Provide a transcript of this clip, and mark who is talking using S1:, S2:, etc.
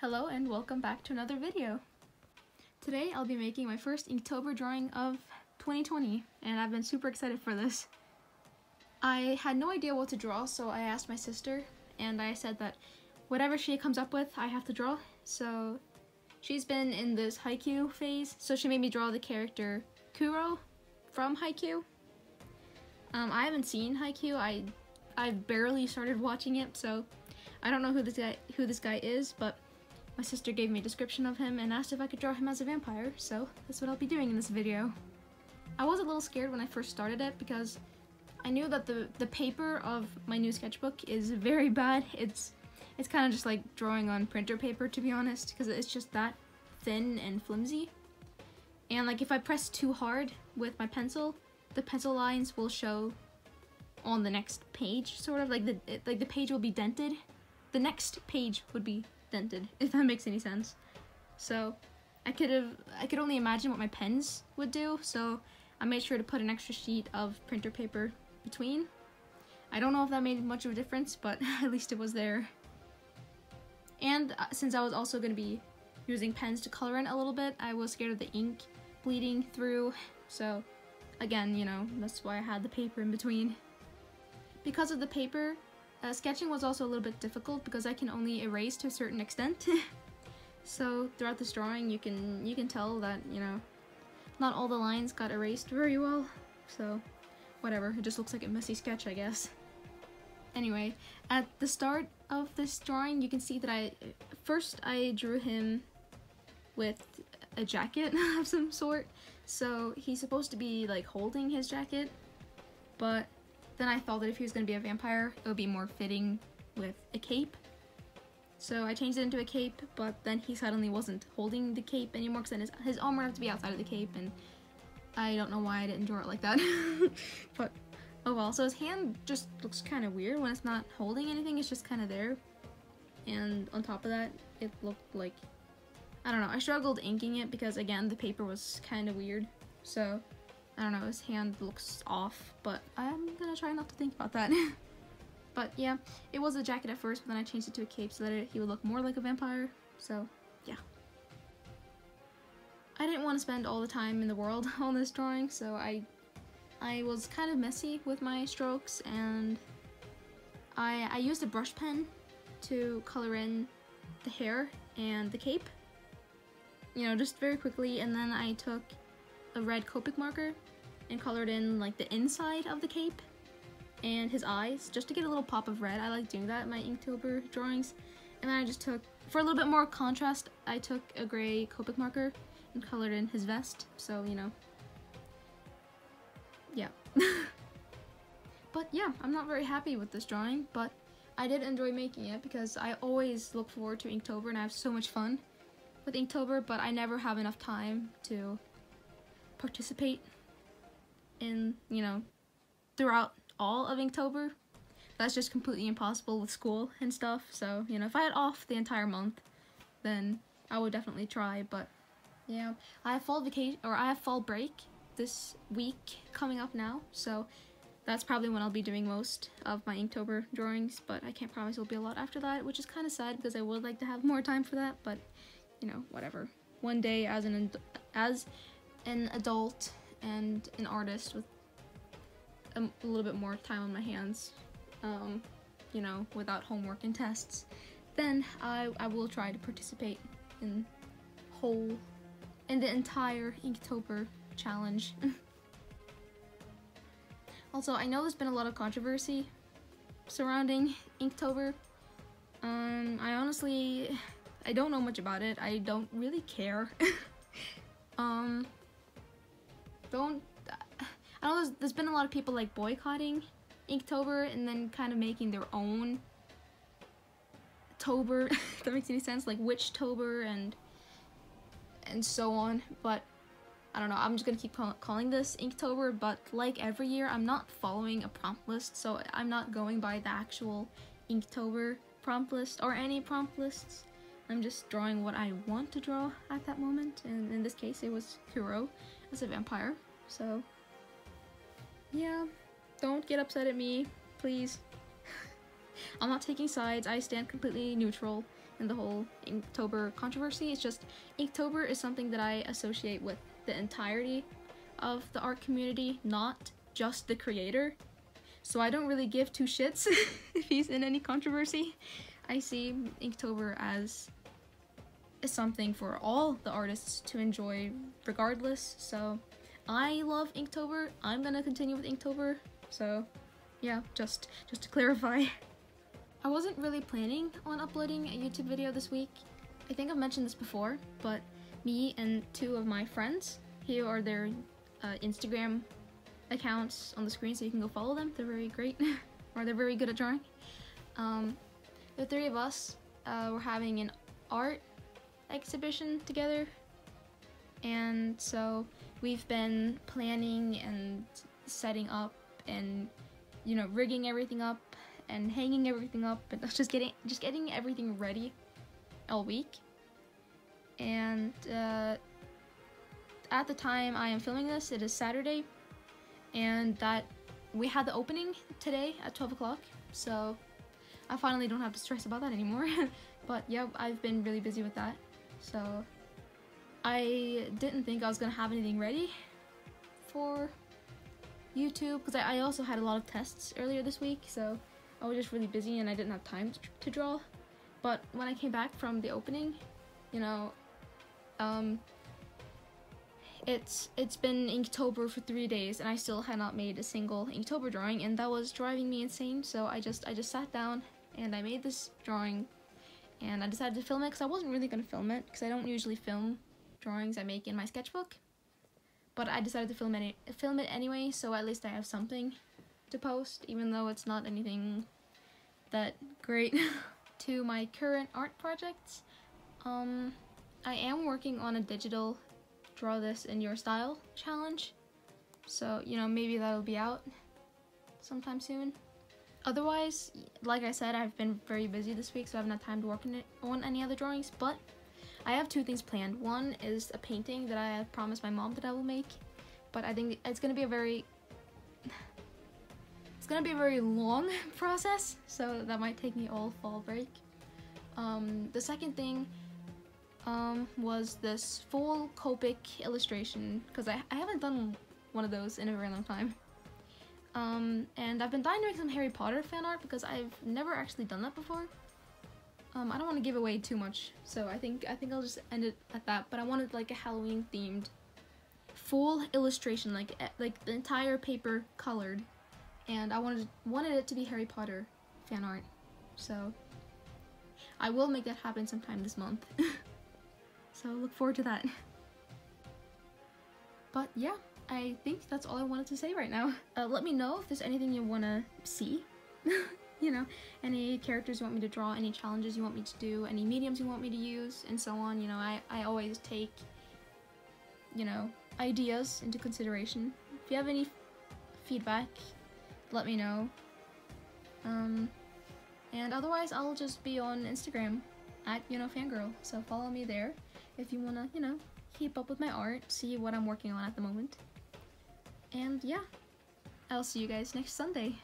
S1: Hello and welcome back to another video. Today I'll be making my first Inktober drawing of 2020 and I've been super excited for this. I had no idea what to draw, so I asked my sister and I said that whatever she comes up with I have to draw. So she's been in this Haikyuu phase, so she made me draw the character Kuroo from Haikyuu. I haven't seen Haikyuu. I barely started watching it, so I don't know who this guy is, but my sister gave me a description of him and asked if I could draw him as a vampire, so that's what I'll be doing in this video. I was a little scared when I first started it because I knew that the paper of my new sketchbook is very bad. It's kind of just like drawing on printer paper, to be honest, because it's just that thin and flimsy. And like if I press too hard with my pencil, the pencil lines will show on the next page, sort of like the page will be dented. The next page would be dented, if that makes any sense. So I could only imagine what my pens would do, so I made sure to put an extra sheet of printer paper between. I don't know if that made much of a difference, but at least it was there. And since I was also going to be using pens to color in a little bit, I was scared of the ink bleeding through, so again, you know, that's why I had the paper in between. Because of the paper, sketching was also a little bit difficult because I can only erase to a certain extent. So throughout this drawing you can tell that, you know, not all the lines got erased very well, so whatever, it just looks like a messy sketch, I guess. Anyway, at the start of this drawing you can see that I drew him with a jacket of some sort, so he's supposed to be like holding his jacket, but then I thought that if he was going to be a vampire, it would be more fitting with a cape. So I changed it into a cape, but then he suddenly wasn't holding the cape anymore because then his arm would have to be outside of the cape, and I don't know why I didn't draw it like that. But oh well. So his hand just looks kind of weird when it's not holding anything, it's just kind of there. And on top of that, it looked like, I don't know, I struggled inking it because again, the paper was kind of weird. So I don't know, his hand looks off, but I'm gonna try not to think about that. But yeah, it was a jacket at first, but then I changed it to a cape so that he would look more like a vampire, so yeah. I didn't want to spend all the time in the world on this drawing, so I was kind of messy with my strokes, and I used a brush pen to color in the hair and the cape, you know, just very quickly, and then I took a red Copic marker and colored in like the inside of the cape and his eyes just to get a little pop of red. I like doing that in my Inktober drawings. And then I just took, for a little bit more contrast, I took a gray Copic marker and colored in his vest, so you know, yeah. But yeah, I'm not very happy with this drawing, but I did enjoy making it because I always look forward to Inktober and I have so much fun with Inktober, but I never have enough time to participate in, you know, throughout all of Inktober. That's just completely impossible with school and stuff, so you know, if I had off the entire month then I would definitely try. But yeah, I have fall break this week coming up now, so that's probably when I'll be doing most of my Inktober drawings, but I can't promise it'll be a lot after that, which is kind of sad because I would like to have more time for that, but you know, whatever. One day as an adult and an artist with a little bit more time on my hands, you know, without homework and tests, then I will try to participate in the entire Inktober challenge. Also, I know there's been a lot of controversy surrounding Inktober. I don't know much about it. I don't really care. I know there's been a lot of people like boycotting Inktober and then kind of making their own Tober, if that makes any sense, like Witchtober and so on, but I don't know, I'm just gonna keep calling this Inktober, but like every year, I'm not following a prompt list, so I'm not going by the actual Inktober prompt list or any prompt lists. I'm just drawing what I want to draw at that moment, and in this case it was Kuroo as a vampire, so yeah, don't get upset at me, please. I'm not taking sides, I stand completely neutral in the whole Inktober controversy. It's just Inktober is something that I associate with the entirety of the art community, not just the creator. So I don't really give two shits if he's in any controversy. I see Inktober as something for all the artists to enjoy regardless. So I love Inktober. I'm gonna continue with Inktober. So yeah, just to clarify. I wasn't really planning on uploading a YouTube video this week. I think I've mentioned this before, but me and two of my friends, here are their Instagram accounts on the screen so you can go follow them. They're very great, or they're very good at drawing. The three of us were having an art exhibition together, and so we've been planning and setting up and, you know, rigging everything up and hanging everything up and just getting everything ready all week. And at the time I am filming this, it is Saturday, and that we had the opening today at 12 o'clock, so I finally don't have to stress about that anymore. But yeah, I've been really busy with that, so I didn't think I was gonna have anything ready for YouTube, because I also had a lot of tests earlier this week, so I was just really busy and I didn't have time to draw. But when I came back from the opening, you know, it's been Inktober for 3 days and I still had not made a single Inktober drawing, and that was driving me insane. So I just sat down and I made this drawing, and I decided to film it because I wasn't really gonna film it because I don't usually film drawings I make in my sketchbook. But I decided to film it anyway, so at least I have something to post, even though it's not anything that great. To my current art projects, I am working on a digital draw this in your style challenge, so you know, maybe that'll be out sometime soon. Otherwise, like I said, I've been very busy this week, so I haven't had time to work on any other drawings, but I have two things planned. One is a painting that I have promised my mom that I will make, but I think it's gonna be a very long process, so that might take me all fall break. The second thing was this full Copic illustration, because I haven't done one of those in a very long time. And I've been dying to make some Harry Potter fan art because I've never actually done that before. I don't want to give away too much, so I think I'll just end it at that. But I wanted like a Halloween themed full illustration, like the entire paper colored, and I wanted it to be Harry Potter fan art. So I will make that happen sometime this month. So look forward to that. But yeah, I think that's all I wanted to say right now. Let me know if there's anything you want to see. You know, any characters you want me to draw, any challenges you want me to do, any mediums you want me to use, and so on. You know, I always take, you know, ideas into consideration. If you have any feedback, let me know. And otherwise, I'll just be on Instagram at, you know, fangirl. So follow me there if you wanna, you know, keep up with my art, see what I'm working on at the moment. And yeah, I'll see you guys next Sunday.